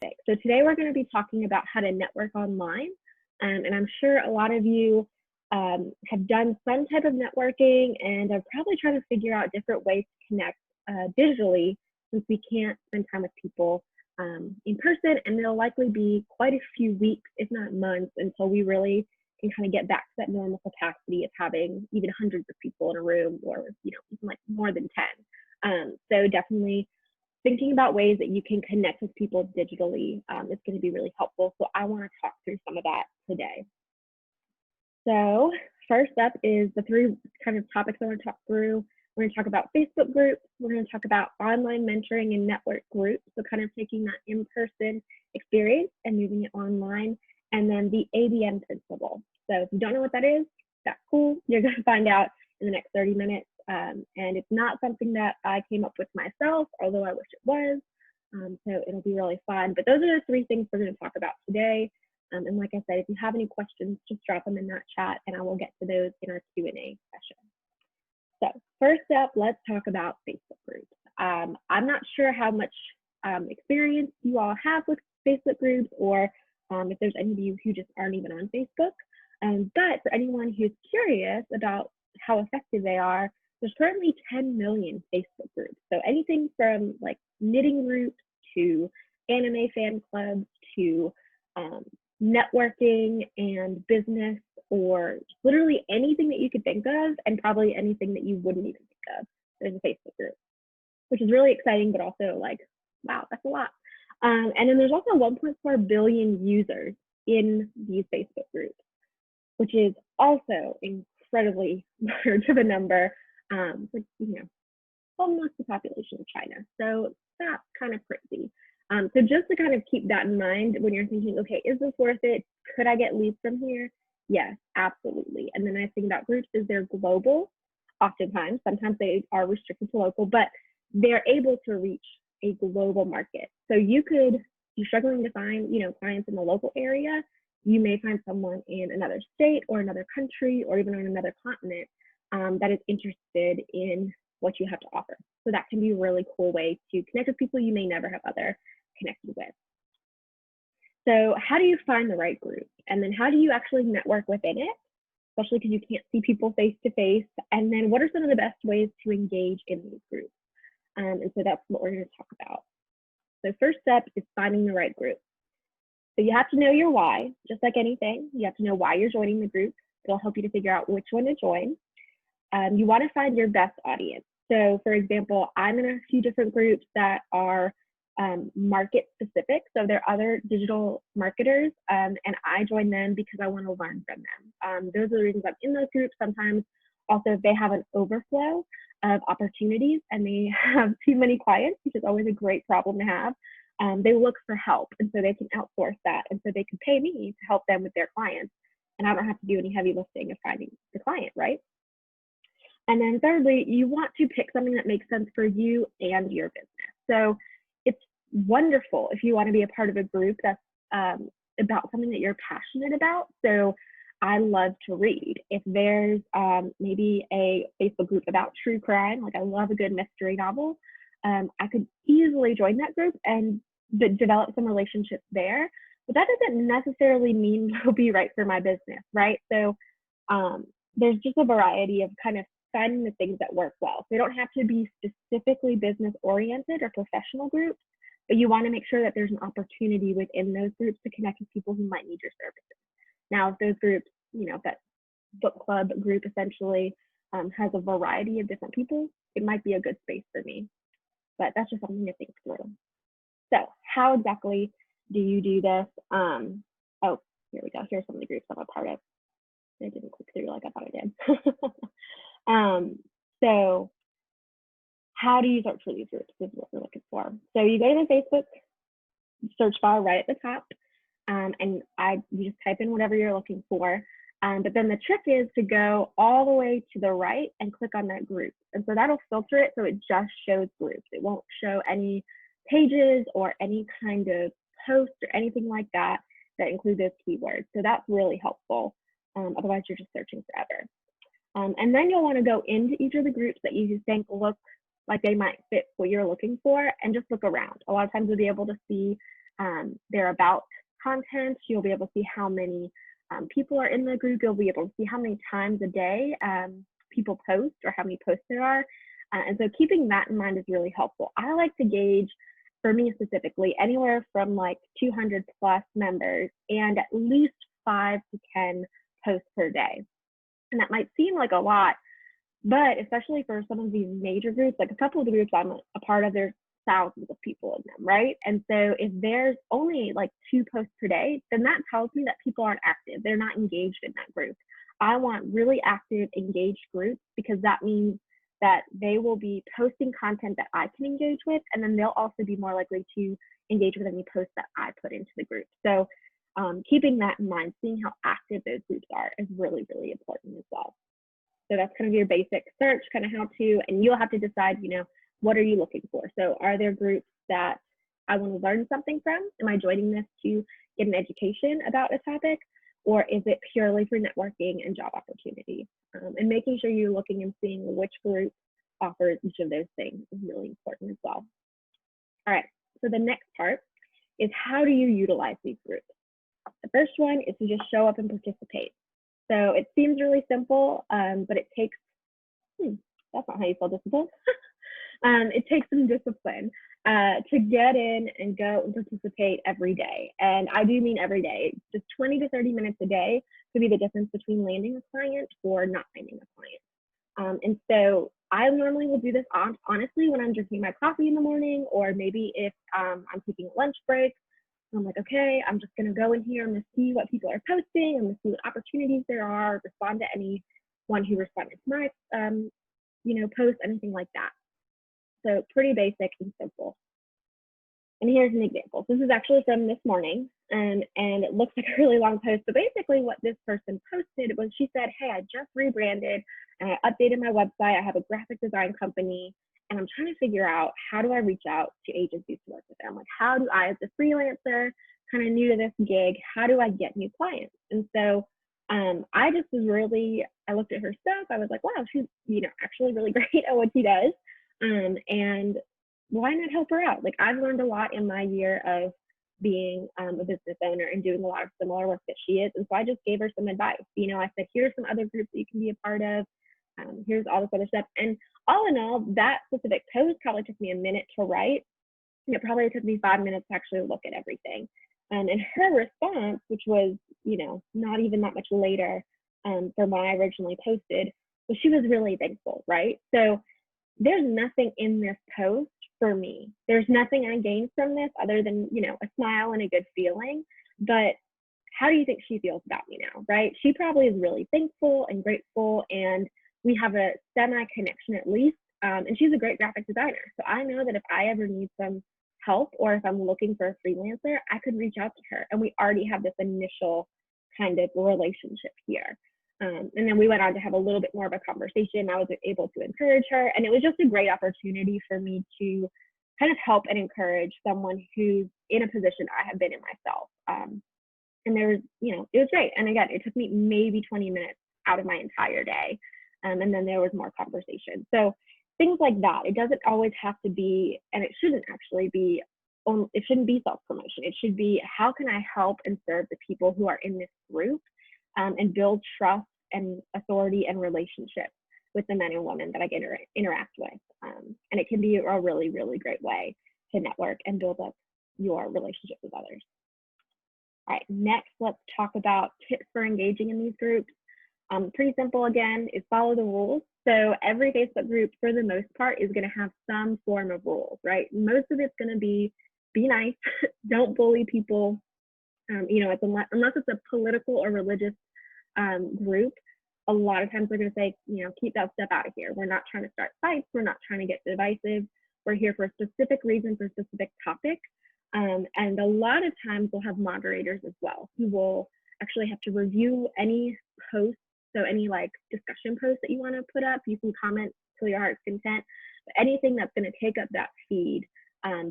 So today we're going to be talking about how to network online. And I'm sure a lot of you have done some type of networking and are probably trying to figure out different ways to connect digitally, since we can't spend time with people in person, and there'll likely be quite a few weeks, if not months, until we really can kind of get back to that normal capacity of having even hundreds of people in a room, or even like more than 10. So definitely thinking about ways that you can connect with people digitally is going to be really helpful. So I want to talk through some of that today. So first up is the three kind of topics I want to talk through. We're going to talk about Facebook groups. We're going to talk about online mentoring and network groups. So kind of taking that in-person experience and moving it online. And then the ABN Principle. So if you don't know what that is, that's cool. You're going to find out in the next 30 minutes. And it's not something that I came up with myself, although I wish it was. So it'll be really fun. But those are the three things we're going to talk about today. And like I said, if you have any questions, just drop them in that chat and I will get to those in our Q&A session. So first up, let's talk about Facebook groups. I'm not sure how much experience you all have with Facebook groups, or if there's any of you who just aren't even on Facebook. But for anyone who's curious about how effective they are, there's currently 10 million Facebook groups. So anything from like knitting groups to anime fan clubs to networking and business, or literally anything that you could think of, and probably anything that you wouldn't even think of. There's a Facebook group, which is really exciting, but also like, wow, that's a lot. And then there's also 1.4 billion users in these Facebook groups, which is also incredibly large of a number, like, almost the population of China. So that's kind of crazy. So just to kind of keep that in mind when you're thinking, okay, is this worth it? Could I get leads from here? Yes, absolutely. And the nice thing about groups is they're global. Oftentimes, sometimes they are restricted to local, but they're able to reach a global market. So you're struggling to find, clients in the local area, you may find someone in another state or another country or even on another continent that is interested in what you have to offer. So that can be a really cool way to connect with people you may never have other connected with. So how do you find the right group? And then how do you actually network within it, especially because you can't see people face to face? And then what are some of the best ways to engage in these groups? And so that's what we're going to talk about. So first step is finding the right group. So you have to know your why, just like anything. You have to know why you're joining the group. It'll help you to figure out which one to join. You want to find your best audience. So for example, I'm in a few different groups that are market specific. So there are other digital marketers, and I join them because I want to learn from them. Those are the reasons I'm in those groups. Sometimes also if they have an overflow of opportunities and they have too many clients, which is always a great problem to have, they look for help, and so they can outsource that, and so they can pay me to help them with their clients, and I don't have to do any heavy lifting of finding the client, right? And then thirdly, you want to pick something that makes sense for you and your business. So it's wonderful if you want to be a part of a group that's about something that you're passionate about. So I love to read. If there's maybe a Facebook group about true crime, like I love a good mystery novel, I could easily join that group and develop some relationships there. But that doesn't necessarily mean it'll be right for my business, right? So there's just a variety of kind of finding the things that work well. They don't have to be specifically business oriented or professional groups, but you want to make sure that there's an opportunity within those groups to connect with people who might need your services. Now, if those groups, if that book club group essentially has a variety of different people, it might be a good space for me. But that's just something to think through. So how exactly do you do this? Oh, here we go. Here's some of the groups I'm a part of. I didn't click through like I thought I did. So how do you search for these groups is what we're looking for. So you go to the Facebook search bar right at the top, and you just type in whatever you're looking for. But then the trick is to go all the way to the right and click on that group. And so that'll filter it so it just shows groups. It won't show any pages or any kind of posts or anything like that that include those keywords. So that's really helpful. Otherwise, you're just searching forever. And then you'll want to go into each of the groups that you think look like they might fit what you're looking for, and just look around. A lot of times you'll be able to see their about content. You'll be able to see how many people are in the group. You'll be able to see how many times a day people post or how many posts there are. And so keeping that in mind is really helpful. I like to gauge, for me specifically, anywhere from like 200 plus members and at least 5 to 10 posts per day. And that might seem like a lot, but especially for some of these major groups, like a couple of the groups I'm a part of, there's thousands of people in them, right? And so if there's only like 2 posts per day, then that tells me that people aren't active. They're not engaged in that group. I want really active, engaged groups because that means that they will be posting content that I can engage with, and then they'll also be more likely to engage with any posts that I put into the group. So keeping that in mind, seeing how active those groups are is really, really important as well. So that's kind of your basic search, kind of how to, and you'll have to decide, what are you looking for? So are there groups that I want to learn something from? Am I joining this to get an education about a topic? Or is it purely for networking and job opportunities? And making sure you're looking and seeing which group offers each of those things is really important as well. All right, so the next part is how do you utilize these groups? The first one is to just show up and participate. So it seems really simple, but it takes, that's not how you spell discipline. It takes some discipline to get in and go and participate every day. And I do mean every day. Just 20 to 30 minutes a day could be the difference between landing a client or not landing a client. And so I normally will do this honestly when I'm drinking my coffee in the morning, or maybe if I'm taking a lunch break. I'm like, okay, I'm just gonna go in here, I'm gonna see what people are posting, I'm gonna see what opportunities there are, respond to anyone who responded to my post, anything like that. So pretty basic and simple. And here's an example. This is actually from this morning, and it looks like a really long post. But basically what this person posted was, she said, hey, I just rebranded and I updated my website. I have a graphic design company, and I'm trying to figure out, how do I reach out to agencies to work with them? Like, how do I, as a freelancer, kind of new to this gig, how do I get new clients? And so I just was really, I looked at her stuff. I was like, wow, she's, actually really great at what she does. And why not help her out? Like, I've learned a lot in my year of being a business owner and doing a lot of similar work that she is. And so I just gave her some advice. I said, here's some other groups that you can be a part of. Here's all this other stuff. And all in all, that specific post probably took me a minute to write. And it probably took me 5 minutes to actually look at everything. And her response, which was, not even that much later from when I originally posted, was she was really thankful, right? So there's nothing in this post for me. There's nothing I gained from this other than, a smile and a good feeling. But how do you think she feels about me now, right? She probably is really thankful and grateful, and we have a semi-connection at least. And she's a great graphic designer. So I know that if I ever need some help, or if I'm looking for a freelancer, I could reach out to her. And we already have this initial kind of relationship here. And then we went on to have a little bit more of a conversation. I was able to encourage her, and it was just a great opportunity for me to kind of help and encourage someone who's in a position I have been in myself. And there was, it was great. And again, it took me maybe 20 minutes out of my entire day. And then there was more conversation. So things like that. It doesn't always have to be, and it shouldn't actually be, it shouldn't be self-promotion. It should be, how can I help and serve the people who are in this group, and build trust and authority and relationships with the men and women that I get interact with. And it can be a really, really great way to network and build up your relationship with others. All right, next, let's talk about tips for engaging in these groups. Pretty simple, again, is follow the rules. So every Facebook group, for the most part, is going to have some form of rules, right? Most of it's going to be nice, don't bully people. It's unless it's a political or religious group, a lot of times they're going to say, keep that stuff out of here. We're not trying to start fights. We're not trying to get divisive. We're here for a specific reason, for a specific topic. And a lot of times we'll have moderators as well, who will actually have to review any posts. So any like discussion posts that you want to put up, you can comment to your heart's content. But anything that's going to take up that feed,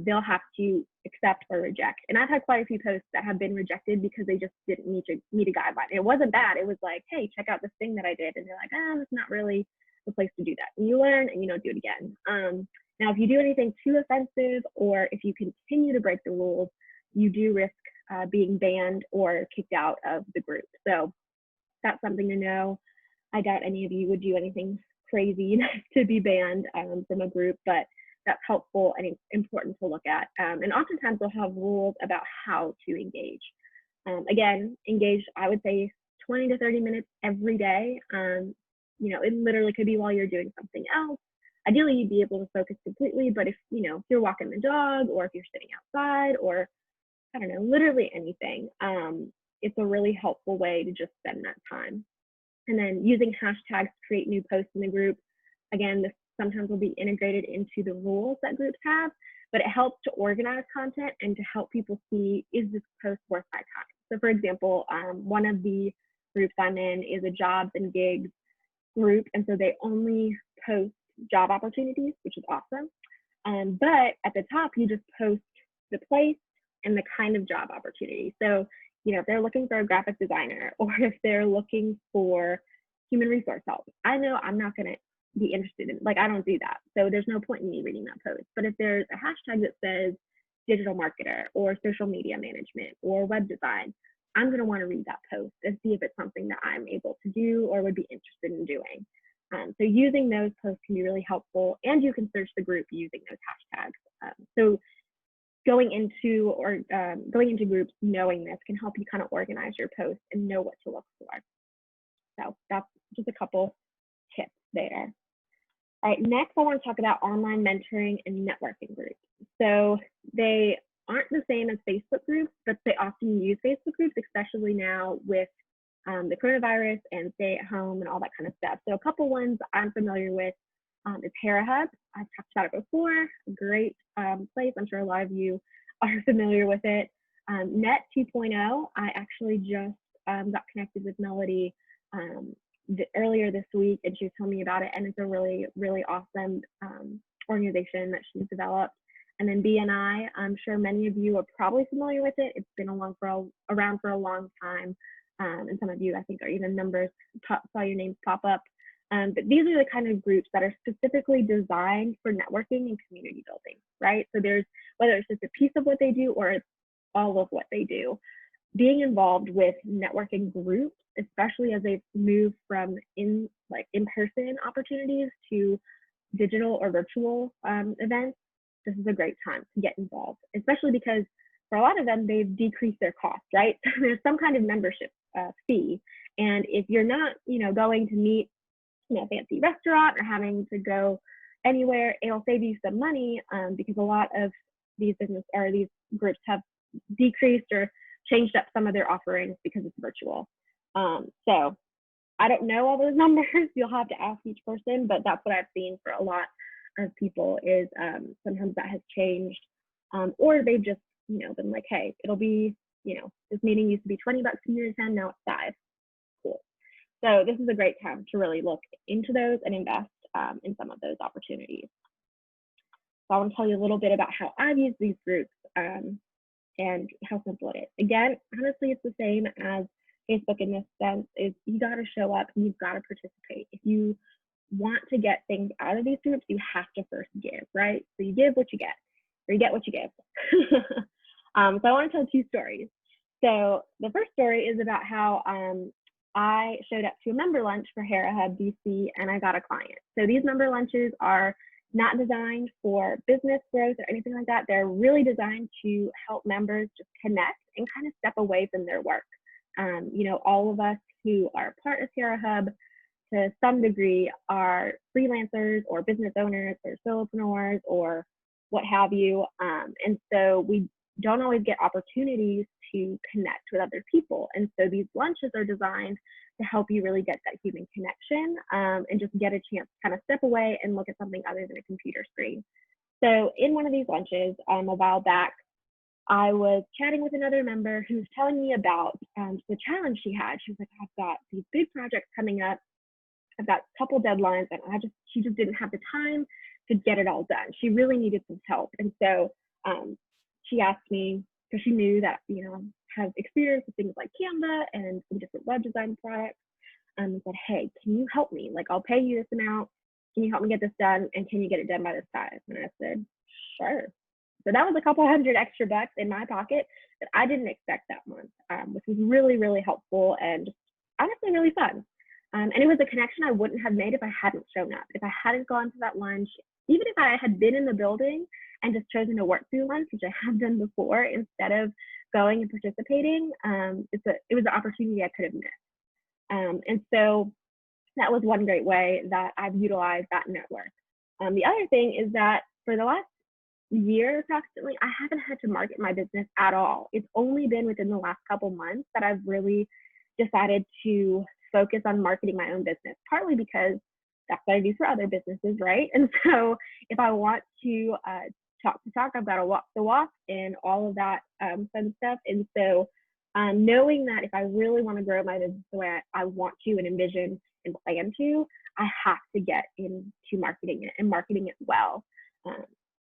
they'll have to accept or reject. And I've had quite a few posts that have been rejected because they just didn't meet a guideline. It wasn't bad. It was like, hey, check out this thing that I did. And they're like, it's not really the place to do that. And you learn and you don't do it again. Now, if you do anything too offensive, or if you continue to break the rules, you do risk being banned or kicked out of the group. So that's something to know. I doubt any of you would do anything crazy enough to be banned from a group, but that's helpful and important to look at. And oftentimes they'll have rules about how to engage. Again, engage, I would say 20 to 30 minutes every day. It literally could be while you're doing something else. Ideally, you'd be able to focus completely, but if you're walking the dog, or if you're sitting outside, or I don't know, literally anything, it's a really helpful way to just spend that time. And then using hashtags to create new posts in the group. Again, this sometimes will be integrated into the rules that groups have, but it helps to organize content and to help people see, is this post worth my time? So for example, one of the groups I'm in is a jobs and gigs group, and so they only post job opportunities, which is awesome. But at the top, you just post the place and the kind of job opportunity. So, if they're looking for a graphic designer, or if they're looking for human resource help, I know I'm not going to be interested in, I don't do that. So there's no point in me reading that post. But if there's a hashtag that says digital marketer or social media management or web design, I'm going to want to read that post and see if it's something that I'm able to do or would be interested in doing. So using those posts can be really helpful, and you can search the group using those hashtags. So going into groups knowing this can help you kind of organize your posts and know what to look for. So that's just a couple tips there. All right, next I want to talk about online mentoring and networking groups. So they aren't the same as Facebook groups, but they often use Facebook groups, especially now with the coronavirus and stay at home and all that kind of stuff. So a couple ones I'm familiar with is Hannah Hub. I've talked about it before. A great place. I'm sure a lot of you are familiar with it. Net 2.0. I actually just got connected with Melody earlier this week, and she was telling me about it, and it's a really, really awesome organization that she's developed. And then BNI, I'm sure many of you are probably familiar with it. It's been around for a long time, and some of you, I think, are even members. Saw your names pop up. But these are the kind of groups that are specifically designed for networking and community building, right? So there's, whether it's just a piece of what they do or it's all of what they do, being involved with networking groups, especially as they move from in-person opportunities to digital or virtual events, this is a great time to get involved, especially because for a lot of them, they've decreased their cost, right? There's some kind of membership fee. And if you're not, going to meet a fancy restaurant or having to go anywhere, it'll save you some money because a lot of these these groups have decreased or changed up some of their offerings because it's virtual. So I don't know all those numbers. You'll have to ask each person, but that's what I've seen for a lot of people is sometimes that has changed, or they've just been like, hey, it'll be this meeting used to be $20 for you to attend, now it's $5. Cool. So this is a great time to really look into those and invest in some of those opportunities. So I want to tell you a little bit about how I've used these groups and how simple it is. Again, honestly, it's the same as Facebook in this sense, is you got to show up and you've got to participate. If you want to get things out of these groups, you have to first give, right? So you give what you get, or you get what you give. So I want to tell two stories. So the first story is about how I showed up to a member lunch for Hannah Hub DC, and I got a client. So these member lunches are not designed for business growth or anything like that. They're really designed to help members just connect and kind of step away from their work. All of us who are part of Hannah Hub to some degree are freelancers or business owners or solopreneurs or what have you. And so we don't always get opportunities to connect with other people. And so these lunches are designed to help you really get that human connection and just get a chance to kind of step away and look at something other than a computer screen. So in one of these lunches a while back, I was chatting with another member who was telling me about the challenge she had. She was like, I've got these big projects coming up. I've got a couple deadlines, and she just didn't have the time to get it all done. She really needed some help. And so she asked me, because she knew that, I have experience with things like Canva and some different web design products, and said, hey, can you help me? I'll pay you this amount. Can you help me get this done? And can you get it done by this time? And I said, sure. So that was a couple hundred extra bucks in my pocket that I didn't expect that month, which was really, really helpful and just honestly really fun. And it was a connection I wouldn't have made if I hadn't shown up, if I hadn't gone to that lunch, even if I had been in the building and just chosen to work through lunch, which I have done before, instead of going and participating. It was an opportunity I could have missed. And so that was one great way that I've utilized that network. The other thing is that for the last year approximately, I haven't had to market my business at all. It's only been within the last couple months that I've really decided to focus on marketing my own business, partly because that's what I do for other businesses, right? And so if I want to talk the talk, I've got to walk the walk and all of that fun stuff. And so knowing that if I really want to grow my business the way I want to and envision and plan to, I have to get into marketing it and marketing it well.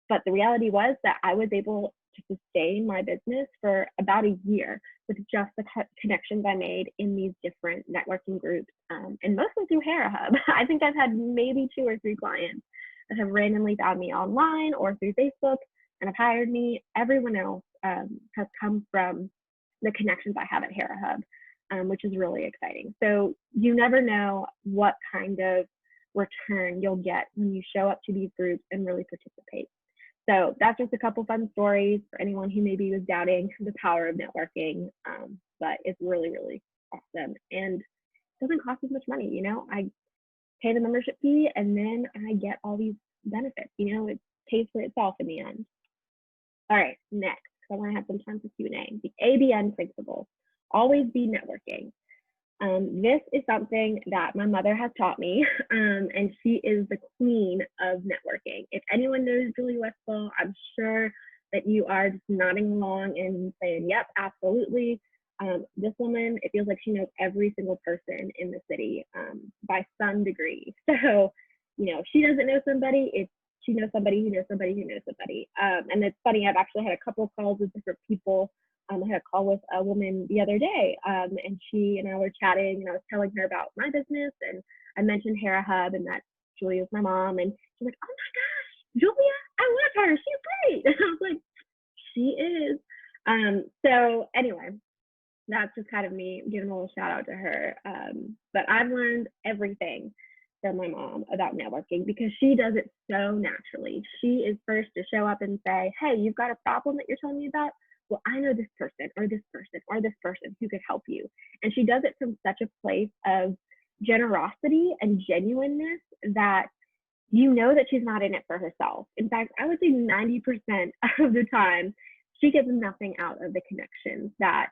But the reality was that I was able to sustain my business for about a year with just the connections I made in these different networking groups, and mostly through Hannah Hub. I think I've had maybe 2 or 3 clients that have randomly found me online or through Facebook and have hired me. Everyone else has come from the connections I have at Hannah Hub, which is really exciting. So you never know what kind of return you'll get when you show up to these groups and really participate. So that's just a couple fun stories for anyone who maybe was doubting the power of networking, but it's really, really awesome. And it doesn't cost as much money, you know, I pay the membership fee and then I get all these benefits, you know, it pays for itself in the end. All right, next, I want to have some time for Q&A. The ABN Principle, always be networking. This is something that my mother has taught me, and she is the queen of networking. If anyone knows Julie Westfall, I'm sure that you are just nodding along and saying, yep, absolutely. This woman, it feels like she knows every single person in the city by some degree. So, you know, if she doesn't know somebody, she knows somebody who knows somebody who knows somebody. And it's funny, I've actually had a couple of calls with different people. I had a call with a woman the other day, and she and I were chatting, and I was telling her about my business, and I mentioned Hannah Hub and that Julia was my mom, and she's like, oh my gosh, Julia, I love her, she's great. And I was like, she is. So anyway, that's just kind of me giving a little shout out to her. But I've learned everything from my mom about networking because she does it so naturally. She is first to show up and say, hey, you've got a problem that you're telling me about? Well, I know this person or this person or this person who could help you. And she does it from such a place of generosity and genuineness that you know that she's not in it for herself. In fact, I would say 90% of the time, she gets nothing out of the connections that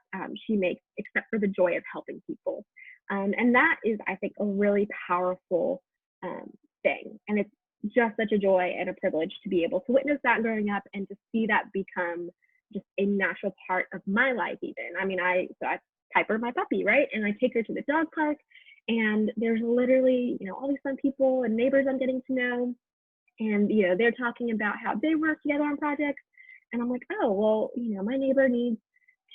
she makes except for the joy of helping people. And that is, I think, a really powerful thing. And it's just such a joy and a privilege to be able to witness that growing up and to see that become just a natural part of my life even. I mean, I Piper, my puppy, right? And I take her to the dog park and there's literally, you know, all these fun people and neighbors I'm getting to know. And, you know, they're talking about how they work together on projects. And I'm like, oh, well, you know, my neighbor needs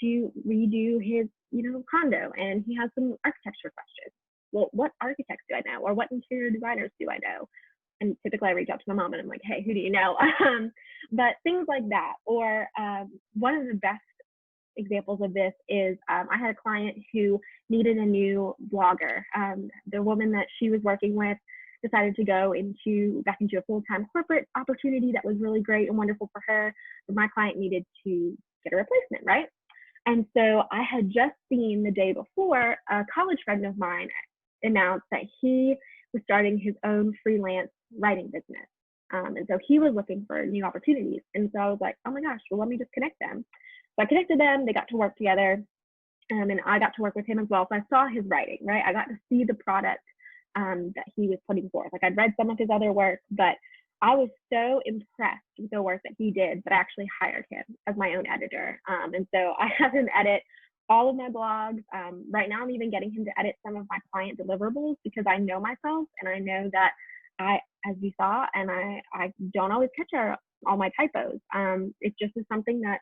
to redo his, you know, condo and he has some architecture questions. Well, what architects do I know? Or what interior designers do I know? And typically I reach out to my mom and I'm like, hey, who do you know? But things like that. Or one of the best examples of this is I had a client who needed a new blogger. The woman that she was working with decided to go back into a full-time corporate opportunity that was really great and wonderful for her. But my client needed to get a replacement, right? And so I had just seen the day before a college friend of mine announced that he was starting his own freelance writing business. And so he was looking for new opportunities. And so I was like, oh my gosh, well, let me just connect them. So I connected them, they got to work together, and I got to work with him as well. So I saw his writing, right? I got to see the product that he was putting forth. Like I'd read some of his other work, but I was so impressed with the work that he did that I actually hired him as my own editor. And so I have him edit all of my blogs. Right now I'm even getting him to edit some of my client deliverables because I know myself and I know that as you saw, and I don't always catch all my typos. It just is something that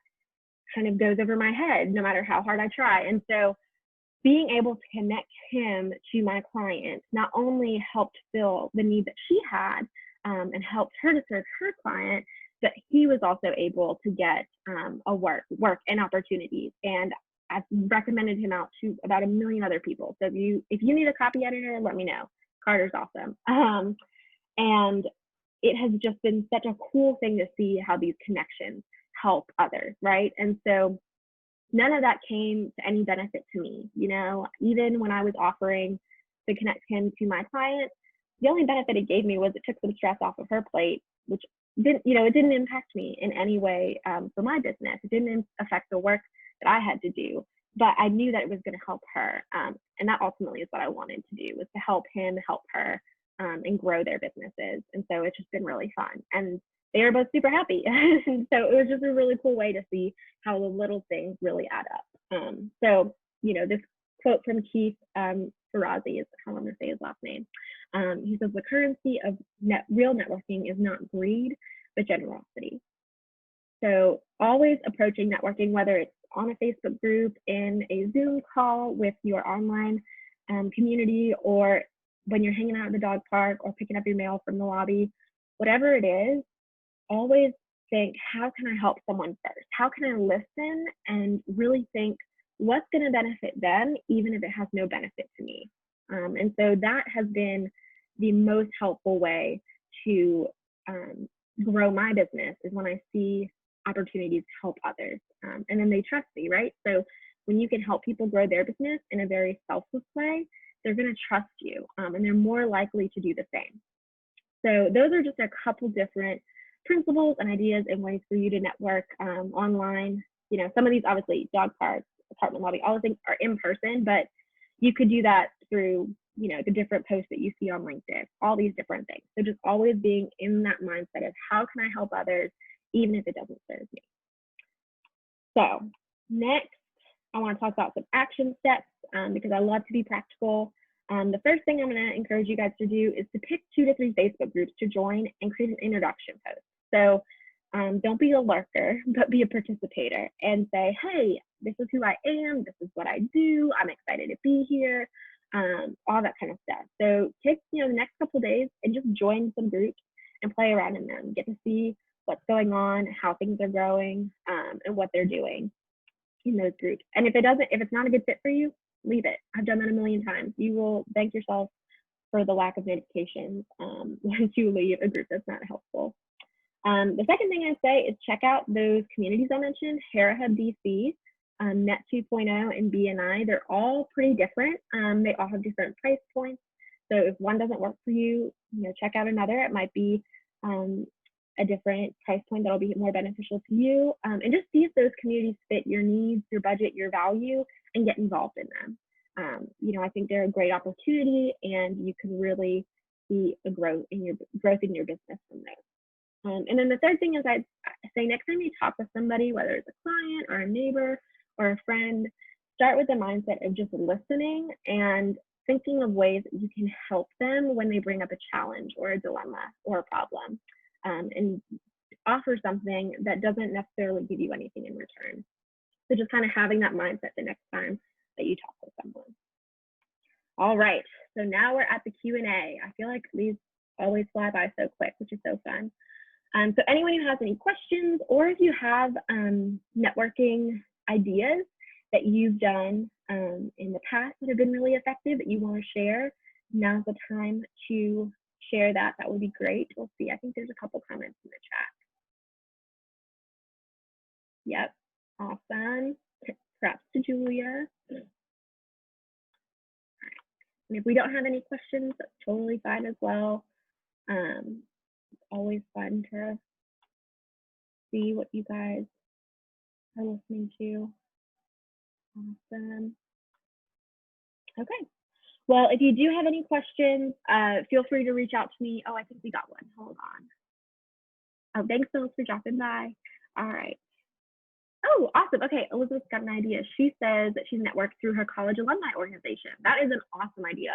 kind of goes over my head no matter how hard I try. And so being able to connect him to my client not only helped fill the need that she had and helped her to serve her client, that he was also able to get a work and opportunities. And I've recommended him out to about 1 million other people. So if you need a copy editor, let me know. Carter's awesome. And it has just been such a cool thing to see how these connections help others, right? And so none of that came to any benefit to me. You know, even when I was offering to connect him to my clients, the only benefit it gave me was it took some stress off of her plate, which didn't, you know, it didn't impact me in any way for my business. It didn't affect the work that I had to do, but I knew that it was going to help her. And that ultimately is what I wanted to do, was to help him, help her, and grow their businesses. And so it's just been really fun. And they are both super happy. And so it was just a really cool way to see how the little things really add up. So, you know, this quote from Keith Ferrazzi is how I'm going to say his last name. He says, the currency of real networking is not greed, but generosity. So always approaching networking, whether it's on a Facebook group, in a Zoom call with your online community, or when you're hanging out at the dog park or picking up your mail from the lobby, whatever it is, always think, how can I help someone first? How can I listen and really think what's going to benefit them, even if it has no benefit to me? And so that has been the most helpful way to grow my business, is when I see opportunities to help others. And then they trust me, right? So when you can help people grow their business in a very selfless way, they're going to trust you, and they're more likely to do the same. So those are just a couple different principles and ideas and ways for you to network online. You know, some of these, obviously, dog parks, apartment lobby, all the things are in person, but you could do that through, you know, the different posts that you see on LinkedIn, all these different things. So just always being in that mindset of, how can I help others, even if it doesn't serve me? So next, I want to talk about some action steps, because I love to be practical. The first thing I'm going to encourage you guys to do is to pick 2 to 3 Facebook groups to join and create an introduction post. So don't be a lurker, but be a participator and say, hey, this is who I am, this is what I do, I'm excited to be here, all that kind of stuff. So take, you know, the next couple of days and just join some groups and play around in them. Get to see what's going on, how things are growing, and what they're doing in those groups. And if it's not a good fit for you, leave it. I've done that 1 million times. You will thank yourself for the lack of notifications once you leave a group that's not helpful. The second thing I'd say is check out those communities I mentioned, HaraHub DC, Net 2.0, and BNI. They're all pretty different. They all have different price points. So if one doesn't work for you, you know, check out another. It might be a different price point that'll be more beneficial to you, and just see if those communities fit your needs, your budget, your value, and get involved in them. You know, I think they're a great opportunity, and you can really see a growth in your business from those. And then the third thing is, I'd say next time you talk with somebody, whether it's a client or a neighbor or a friend, start with the mindset of just listening and thinking of ways that you can help them when they bring up a challenge or a dilemma or a problem, and offer something that doesn't necessarily give you anything in return. So just kind of having that mindset the next time that you talk with someone. All right, so now we're at the Q&A. I feel like these always fly by so quick, which is so fun. So anyone who has any questions, or if you have networking ideas that you've done in the past that have been really effective that you want to share, now's the time to share that. That would be great. We'll see. I think there's a couple comments in the chat. Yep, awesome. Props to Julia. All right. And if we don't have any questions, that's totally fine as well. It's always fun to see what you guys are listening to. Awesome. Okay. Well, if you do have any questions, feel free to reach out to me. Oh, I think we got one. Hold on. Oh, thanks so much for dropping by. All right. Oh, awesome. Okay, Elizabeth's got an idea. She says that she's networked through her college alumni organization. That is an awesome idea.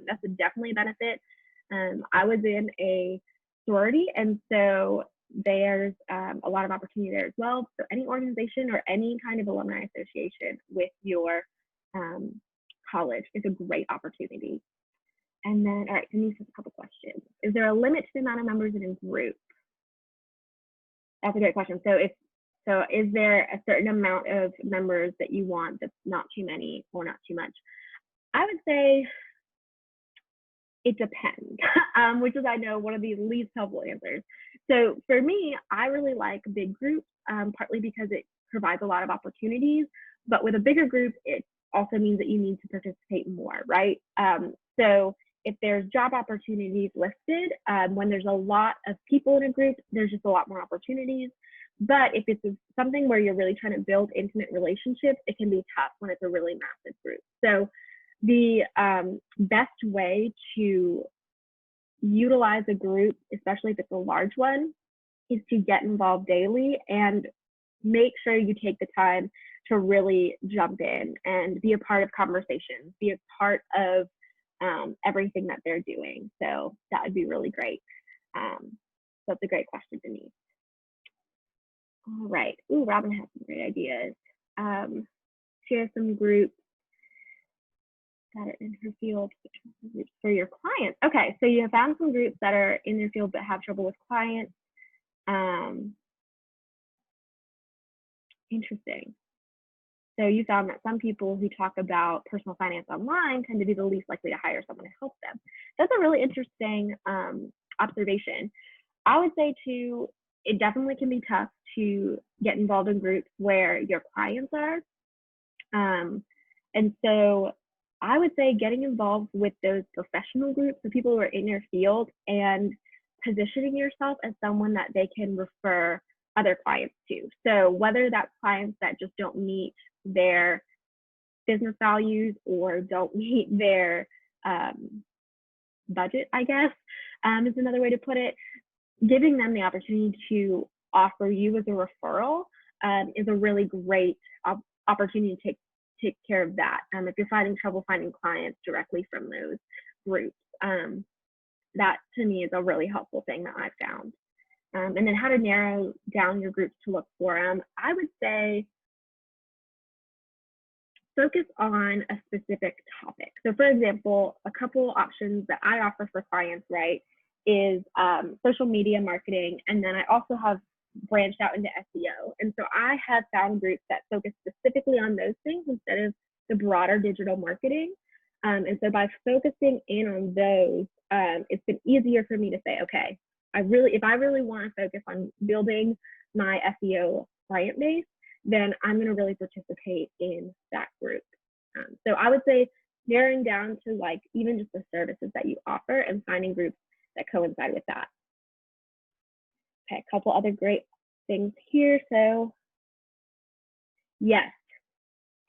That's definitely a benefit. I was in a sorority, and so there's a lot of opportunity there as well. So any organization or any kind of alumni association with your college is a great opportunity. And then, all right, Denise has a couple questions. Is there a limit to the amount of members in a group? That's a great question. So is there a certain amount of members that you want that's not too many or not too much? I would say it depends, which is, I know, one of the least helpful answers. So for me, I really like big groups, partly because it provides a lot of opportunities, but with a bigger group, it also means that you need to participate more, right? So if there's job opportunities listed, when there's a lot of people in a group, there's just a lot more opportunities. But if it's something where you're really trying to build intimate relationships, it can be tough when it's a really massive group. So the best way to utilize a group, especially if it's a large one, is to get involved daily and make sure you take the time to really jump in and be a part of conversations, be a part of everything that they're doing. So that would be really great. That's a great question, Denise. All right. Ooh, Robin has some great ideas. Share some groups. Got it in her field for your clients. Okay, so you have found some groups that are in their field but have trouble with clients. Interesting. So you found that some people who talk about personal finance online tend to be the least likely to hire someone to help them. That's a really interesting observation. I would say too, it definitely can be tough to get involved in groups where your clients are. And so I would say getting involved with those professional groups, the people who are in your field, and positioning yourself as someone that they can refer other clients to. So whether that's clients that just don't meet their business values or don't meet their budget, I guess, is another way to put it, giving them the opportunity to offer you as a referral is a really great opportunity to take care of that. If you're finding trouble finding clients directly from those groups, that to me is a really helpful thing that I've found. And then how to narrow down your groups to look for them. I would say focus on a specific topic. So for example, a couple options that I offer for clients, right, is social media marketing. And then I also have branched out into SEO. And so I have found groups that focus specifically on those things instead of the broader digital marketing. And so by focusing in on those, it's been easier for me to say, okay, if I really want to focus on building my SEO client base, then I'm going to really participate in that group. So I would say narrowing down to like even just the services that you offer and finding groups that coincide with that. Okay, a couple other great things here. So yes,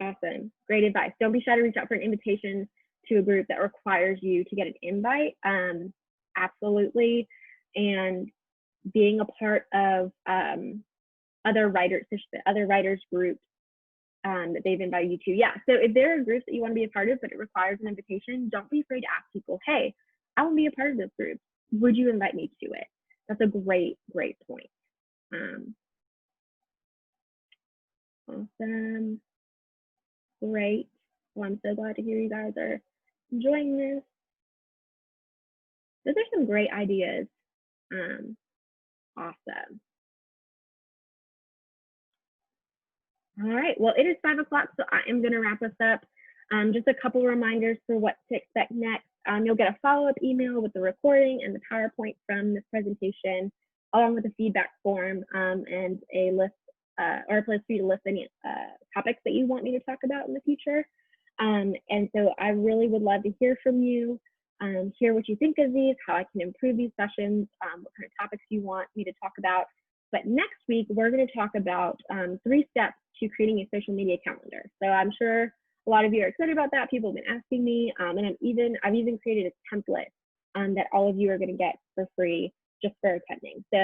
awesome, great advice. Don't be shy to reach out for an invitation to a group that requires you to get an invite. Absolutely. And being a part of other writers groups that they've invited you to. Yeah, so if there are groups that you want to be a part of, but it requires an invitation, don't be afraid to ask people, hey, I want to be a part of this group. Would you invite me to it? That's a great point. Awesome. Great. Well, I'm so glad to hear you guys are enjoying this. Those are some great ideas. Awesome. All right, well, it is 5 o'clock, so I am going to wrap us up. Just a couple reminders for what to expect next. You'll get a follow-up email with the recording and the PowerPoint from this presentation, along with a feedback form and a list or a place for you to list any topics that you want me to talk about in the future. And so I really would love to hear from you, hear what you think of these, how I can improve these sessions, what kind of topics you want me to talk about. But next week, we're going to talk about 3 steps to creating a social media calendar. So I'm sure a lot of you are excited about that. People have been asking me, and I've even created a template that all of you are going to get for free just for attending. So